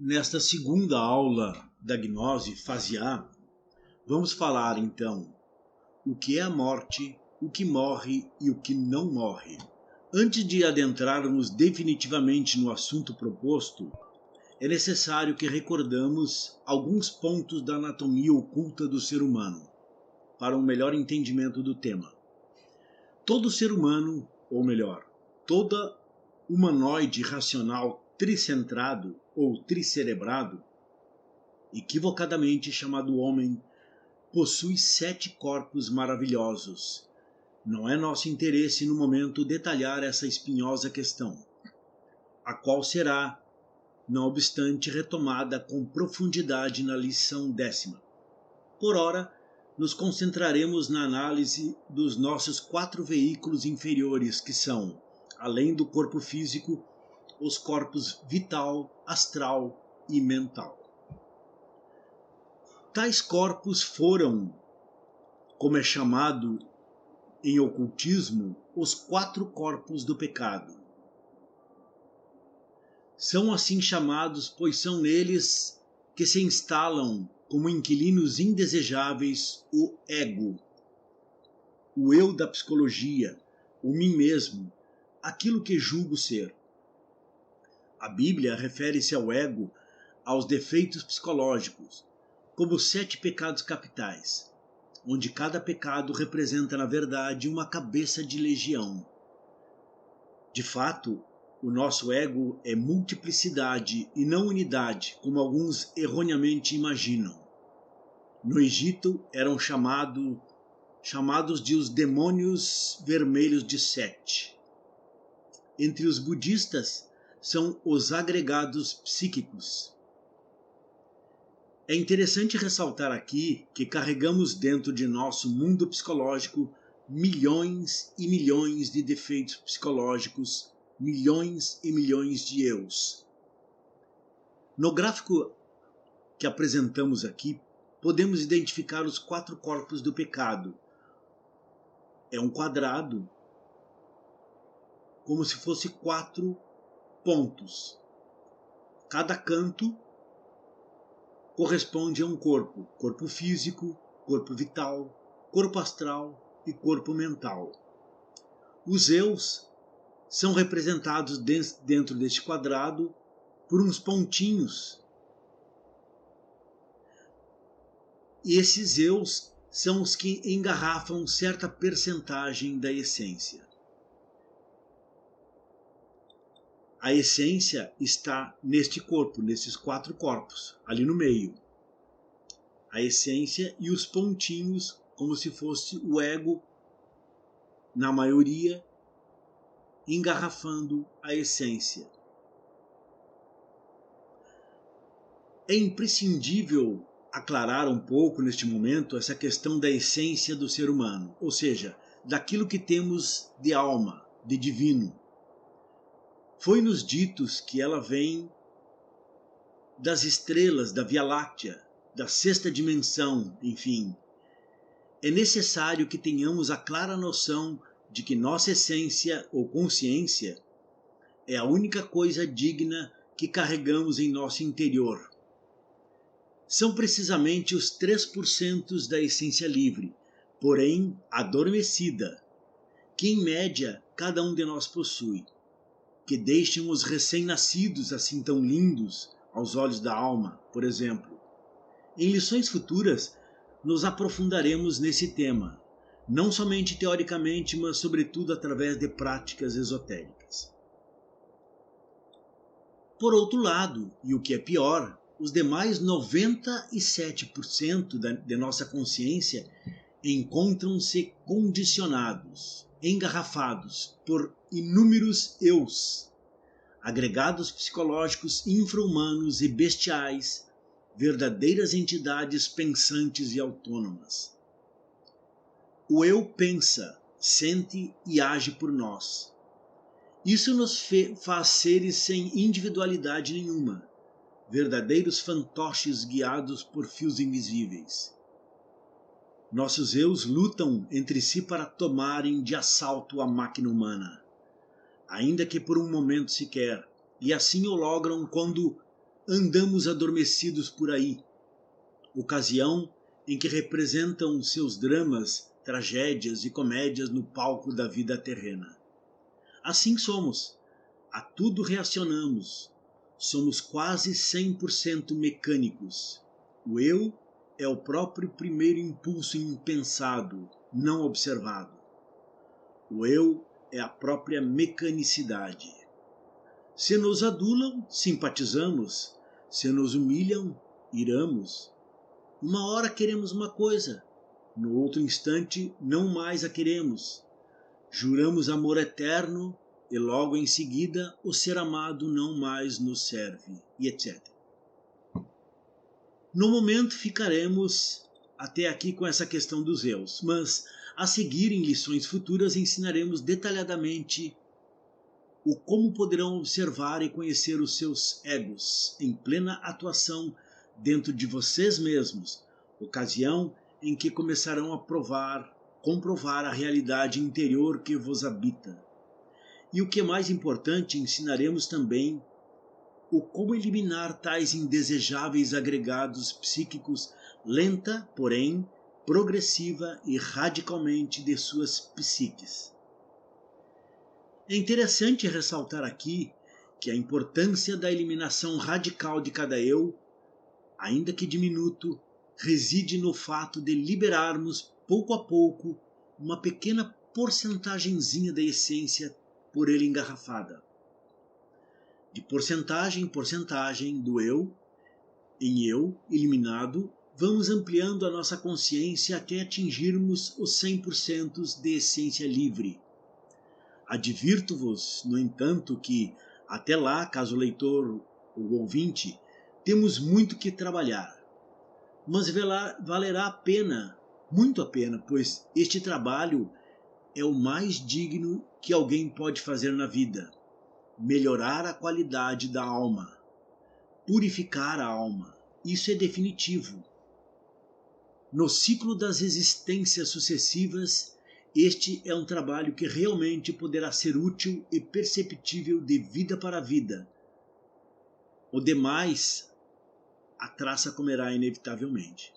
Nesta segunda aula da gnose, fase A, vamos falar então o que é a morte, o que morre e o que não morre. Antes de adentrarmos definitivamente no assunto proposto, é necessário que recordamos alguns pontos da anatomia oculta do ser humano, para um melhor entendimento do tema. Todo ser humano, ou melhor, toda humanoide racional tricentrado ou tricerebrado, equivocadamente chamado homem, possui 7 corpos maravilhosos. Não é nosso interesse no momento detalhar essa espinhosa questão, a qual será, não obstante, retomada com profundidade na lição 10ª. Por ora, nos concentraremos na análise dos nossos 4 veículos inferiores, que são, além do corpo físico, os corpos vital, astral e mental. Tais corpos foram, como é chamado em ocultismo, os 4 corpos do pecado. São assim chamados, pois são neles que se instalam como inquilinos indesejáveis o ego, o eu da psicologia, o mim mesmo, aquilo que julgo ser. A Bíblia refere-se ao ego, aos defeitos psicológicos, como os 7 pecados capitais, onde cada pecado representa, na verdade, uma cabeça de legião. De fato, o nosso ego é multiplicidade e não unidade, como alguns erroneamente imaginam. No Egito eram chamados de os demônios vermelhos de Sete. Entre os budistas são os agregados psíquicos. É interessante ressaltar aqui que carregamos dentro de nosso mundo psicológico milhões e milhões de defeitos psicológicos, milhões e milhões de eus. No gráfico que apresentamos aqui, podemos identificar os 4 corpos do pecado. É um quadrado, como se fosse 4 pontos. Cada canto corresponde a um corpo: corpo físico, corpo vital, corpo astral e corpo mental. Os eus são representados dentro deste quadrado por uns pontinhos. E esses eus são os que engarrafam certa percentagem da essência. A essência está neste corpo, nesses 4 corpos, ali no meio. A essência e os pontinhos, como se fosse o ego, na maioria, engarrafando a essência. É imprescindível aclarar um pouco neste momento essa questão da essência do ser humano, ou seja, daquilo que temos de alma, de divino. Foi-nos dito que ela vem das estrelas, da Via Láctea, da 6ª dimensão, enfim. É necessário que tenhamos a clara noção de que nossa essência ou consciência é a única coisa digna que carregamos em nosso interior. São precisamente os 3% da essência livre, porém adormecida, que em média cada um de nós possui, que deixam os recém-nascidos assim tão lindos aos olhos da alma, por exemplo. Em lições futuras, nos aprofundaremos nesse tema, não somente teoricamente, mas sobretudo através de práticas esotéricas. Por outro lado, e o que é pior, os demais 97% de nossa consciência encontram-se condicionados, engarrafados por inúmeros eus, agregados psicológicos infra-humanos e bestiais, verdadeiras entidades pensantes e autônomas. O eu pensa, sente e age por nós. Isso nos faz seres sem individualidade nenhuma, verdadeiros fantoches guiados por fios invisíveis. Nossos eus lutam entre si para tomarem de assalto a máquina humana, ainda que por um momento sequer, e assim o logram quando andamos adormecidos por aí, ocasião em que representam seus dramas, tragédias e comédias no palco da vida terrena. Assim somos, a tudo reacionamos, somos quase 100% mecânicos. O eu é o próprio primeiro impulso impensado, não observado. O eu é a própria mecanicidade. Se nos adulam, simpatizamos. Se nos humilham, iramos. Uma hora queremos uma coisa, no outro instante não mais a queremos. Juramos amor eterno e logo em seguida o ser amado não mais nos serve, e etc. No momento ficaremos até aqui com essa questão dos eus, mas a seguir em lições futuras ensinaremos detalhadamente o como poderão observar e conhecer os seus egos em plena atuação dentro de vocês mesmos, ocasião em que começarão a comprovar a realidade interior que vos habita. E o que é mais importante, ensinaremos também o como eliminar tais indesejáveis agregados psíquicos lenta, porém progressiva e radicalmente de suas psiques. É interessante ressaltar aqui que a importância da eliminação radical de cada eu, ainda que diminuto, reside no fato de liberarmos pouco a pouco uma pequena porcentagenzinha da essência por ele engarrafada. De porcentagem em porcentagem do eu, em eu eliminado, vamos ampliando a nossa consciência até atingirmos os 100% de essência livre. Advirto-vos, no entanto, que até lá, caso o leitor ou ouvinte, temos muito que trabalhar. Mas valerá a pena, muito a pena, pois este trabalho é o mais digno que alguém pode fazer na vida. Melhorar a qualidade da alma, purificar a alma, isso é definitivo. No ciclo das existências sucessivas, este é um trabalho que realmente poderá ser útil e perceptível de vida para vida. O demais, a traça comerá inevitavelmente.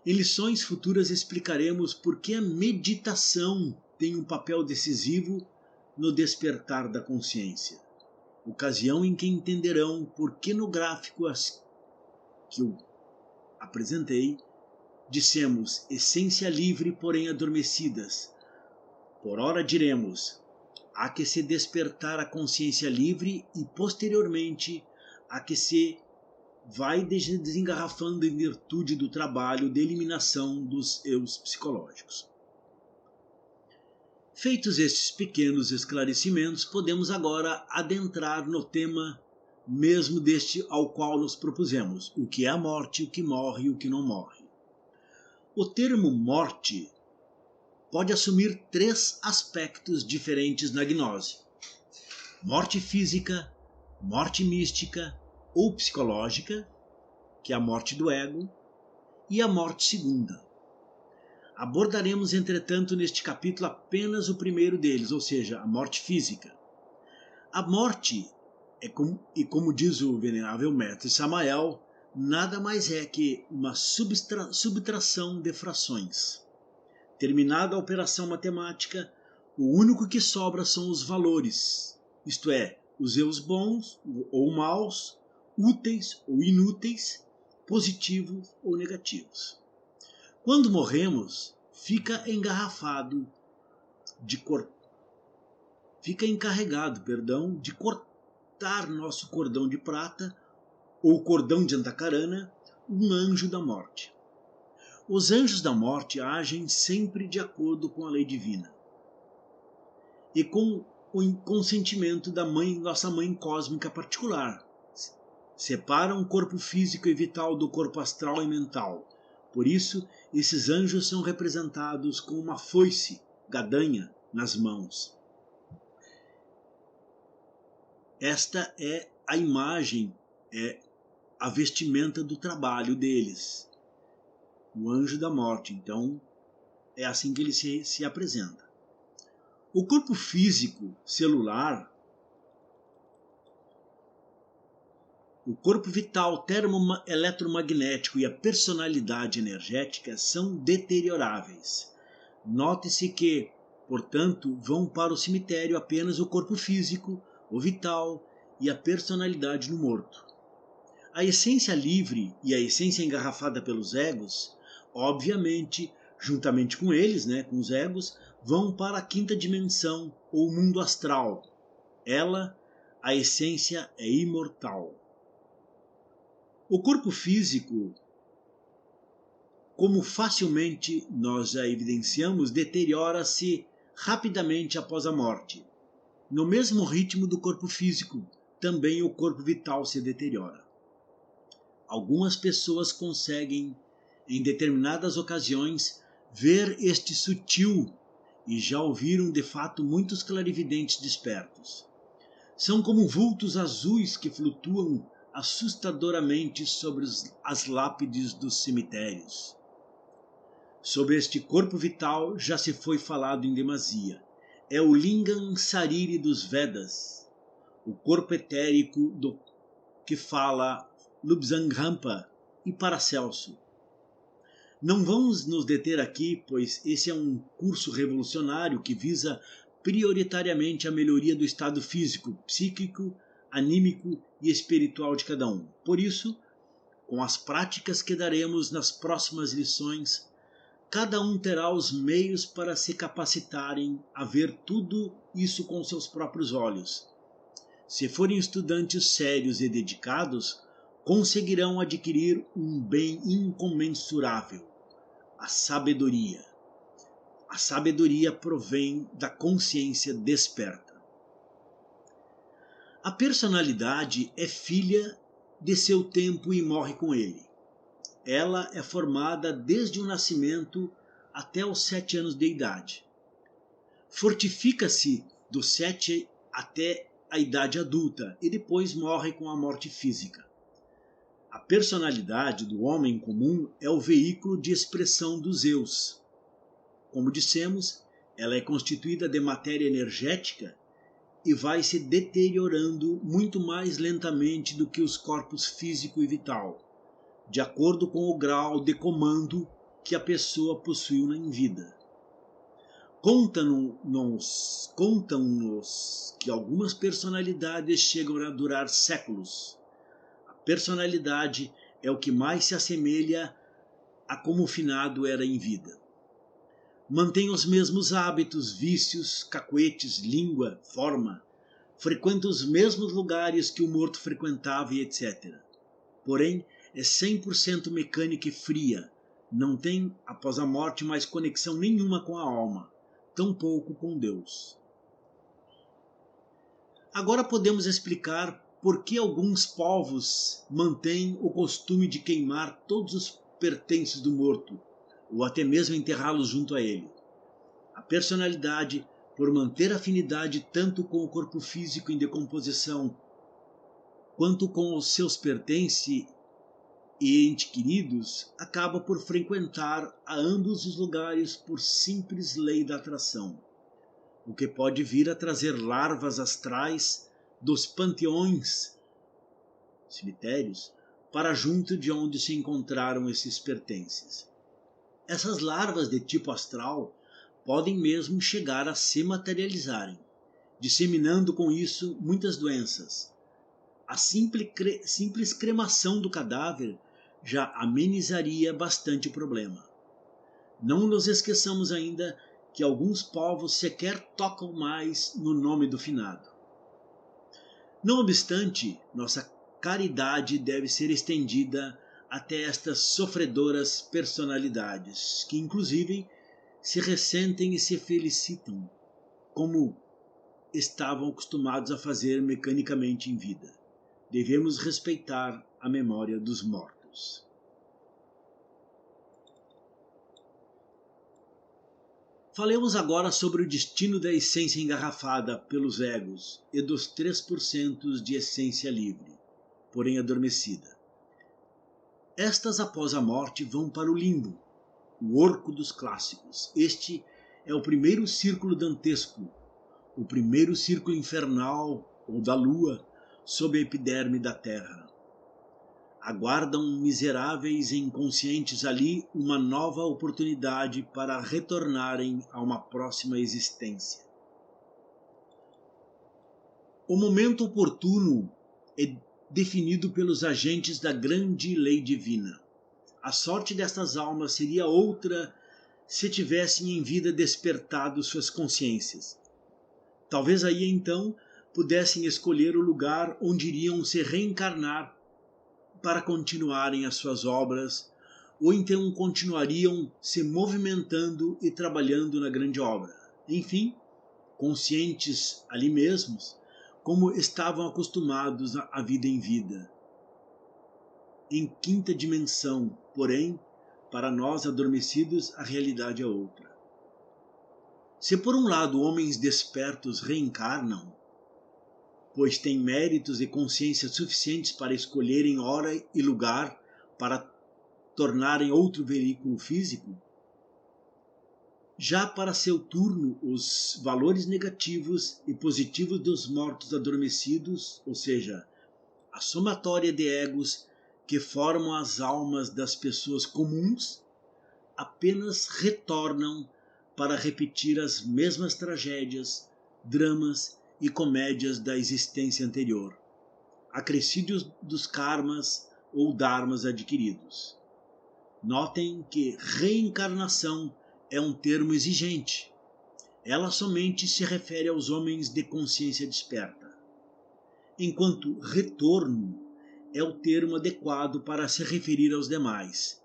Em lições futuras explicaremos por que a meditação tem um papel decisivo no despertar da consciência. Ocasião em que entenderão por que no gráfico que eu apresentei, dissemos essência livre, porém adormecidas. Por ora diremos, há que se despertar a consciência livre e posteriormente há que se vai desengarrafando em virtude do trabalho de eliminação dos eus psicológicos. Feitos estes pequenos esclarecimentos, podemos agora adentrar no tema mesmo deste ao qual nos propusemos, o que é a morte, o que morre e o que não morre. O termo morte pode assumir 3 aspectos diferentes na gnose: morte física, morte mística ou psicológica, que é a morte do ego, e a morte segunda. Abordaremos, entretanto, neste capítulo apenas o primeiro deles, ou seja, a morte física. A morte, como diz o venerável mestre Samael, nada mais é que uma subtração de frações. Terminada a operação matemática, o único que sobra são os valores, isto é, os eus bons ou maus, úteis ou inúteis, positivos ou negativos. Quando morremos, fica encarregado de cortar nosso cordão de prata ou cordão de antacarana, um anjo da morte. Os anjos da morte agem sempre de acordo com a lei divina e com o consentimento da nossa mãe cósmica particular. Separam o corpo físico e vital do corpo astral e mental. Por isso, esses anjos são representados com uma foice, gadanha, nas mãos. Esta é a imagem, é a vestimenta do trabalho deles. O anjo da morte, então, é assim que ele se apresenta. O corpo físico, celular, O corpo vital, eletromagnético e a personalidade energética são deterioráveis. Note-se que, portanto, vão para o cemitério apenas o corpo físico, o vital e a personalidade no morto. A essência livre e a essência engarrafada pelos egos, obviamente, juntamente com eles, com os egos, vão para a quinta dimensão ou mundo astral. Ela, a essência, é imortal. O corpo físico, como facilmente nós já evidenciamos, deteriora-se rapidamente após a morte. No mesmo ritmo do corpo físico, também o corpo vital se deteriora. Algumas pessoas conseguem, em determinadas ocasiões, ver este sutil e já ouviram de fato muitos clarividentes despertos. São como vultos azuis que flutuam assustadoramente sobre as lápides dos cemitérios. Sobre este corpo vital já se foi falado em demasia. É o Lingam Sariri dos Vedas, o corpo etérico do que fala Lubsangrampa e Paracelso. Não vamos nos deter aqui, pois esse é um curso revolucionário que visa prioritariamente a melhoria do estado físico, psíquico, anímico e espiritual de cada um. Por isso, com as práticas que daremos nas próximas lições, cada um terá os meios para se capacitarem a ver tudo isso com seus próprios olhos. Se forem estudantes sérios e dedicados, conseguirão adquirir um bem incomensurável, a sabedoria. A sabedoria provém da consciência desperta. A personalidade é filha de seu tempo e morre com ele. Ela é formada desde o nascimento até os 7 anos de idade. Fortifica-se dos 7 até a idade adulta e depois morre com a morte física. A personalidade do homem comum é o veículo de expressão dos eus. Como dissemos, ela é constituída de matéria energética e vai se deteriorando muito mais lentamente do que os corpos físico e vital, de acordo com o grau de comando que a pessoa possuiu em vida. Contam-nos que algumas personalidades chegam a durar séculos. A personalidade é o que mais se assemelha a como o finado era em vida. Mantém os mesmos hábitos, vícios, cacuetes, língua, forma, frequenta os mesmos lugares que o morto frequentava e etc. Porém, é 100% mecânica e fria, não tem, após a morte, mais conexão nenhuma com a alma, tampouco com Deus. Agora podemos explicar por que alguns povos mantêm o costume de queimar todos os pertences do morto, ou até mesmo enterrá-los junto a ele. A personalidade, por manter afinidade tanto com o corpo físico em decomposição, quanto com os seus pertences e entes queridos, acaba por frequentar a ambos os lugares por simples lei da atração, o que pode vir a trazer larvas astrais dos panteões, cemitérios, para junto de onde se encontraram esses pertences. Essas larvas de tipo astral podem mesmo chegar a se materializarem, disseminando com isso muitas doenças. A simples cremação do cadáver já amenizaria bastante o problema. Não nos esqueçamos ainda que alguns povos sequer tocam mais no nome do finado. Não obstante, nossa caridade deve ser estendida até estas sofredoras personalidades, que inclusive se ressentem e se felicitam, como estavam acostumados a fazer mecanicamente em vida. Devemos respeitar a memória dos mortos. Falemos agora sobre o destino da essência engarrafada pelos egos e dos 3% de essência livre, porém adormecida. Estas, após a morte, vão para o limbo, o orco dos clássicos. Este é o primeiro círculo dantesco, o primeiro círculo infernal ou da lua sob a epiderme da terra. aguardam miseráveis e inconscientes ali uma nova oportunidade para retornarem a uma próxima existência. O momento oportuno é definido pelos agentes da grande lei divina. A sorte destas almas seria outra se tivessem em vida despertado suas consciências. Talvez aí então pudessem escolher o lugar onde iriam se reencarnar para continuarem as suas obras, ou então continuariam se movimentando e trabalhando na grande obra. Enfim, conscientes ali mesmos, como estavam acostumados à vida em vida. Em quinta dimensão, porém, para nós adormecidos, a realidade é outra. Se por um lado homens despertos reencarnam, pois têm méritos e consciência suficientes para escolherem hora e lugar para tornarem outro veículo físico, já para seu turno os valores negativos e positivos dos mortos adormecidos, ou seja, a somatória de egos que formam as almas das pessoas comuns, apenas retornam para repetir as mesmas tragédias, dramas e comédias da existência anterior, acrescidos dos karmas ou dharmas adquiridos. Notem que reencarnação é um termo exigente. Ela somente se refere aos homens de consciência desperta, enquanto retorno é o termo adequado para se referir aos demais.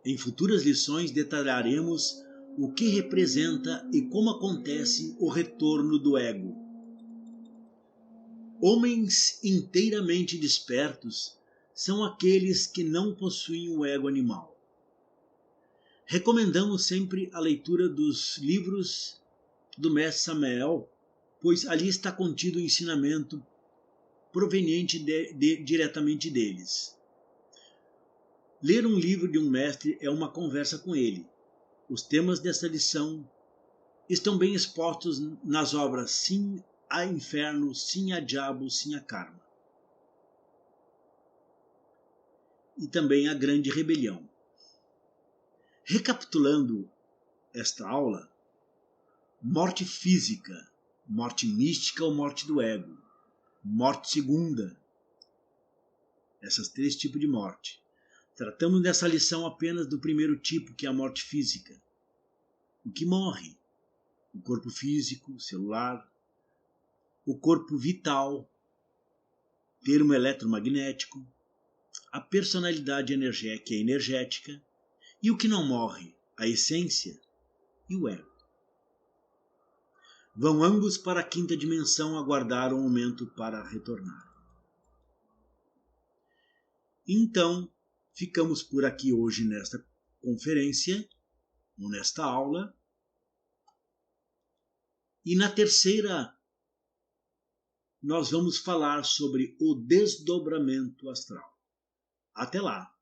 Em futuras lições detalharemos o que representa e como acontece o retorno do ego. Homens inteiramente despertos são aqueles que não possuem o ego animal. Recomendamos sempre a leitura dos livros do mestre Samael, pois ali está contido o ensinamento proveniente diretamente deles. Ler um livro de um mestre é uma conversa com ele. Os temas desta lição estão bem expostos nas obras Sim a Inferno, Sim a Diabo, Sim a Karma. E também a Grande Rebelião. Recapitulando esta aula, morte física, morte mística ou morte do ego, morte segunda, esses três tipos de morte. Tratamos nessa lição apenas do primeiro tipo, que é a morte física. O que morre? O corpo físico, celular, o corpo vital, termo eletromagnético, a personalidade energética e o que não morre, a essência e o ego. Vão ambos para a quinta dimensão aguardar o momento para retornar. Então, ficamos por aqui hoje nesta conferência, ou nesta aula. E na terceira, nós vamos falar sobre o desdobramento astral. Até lá!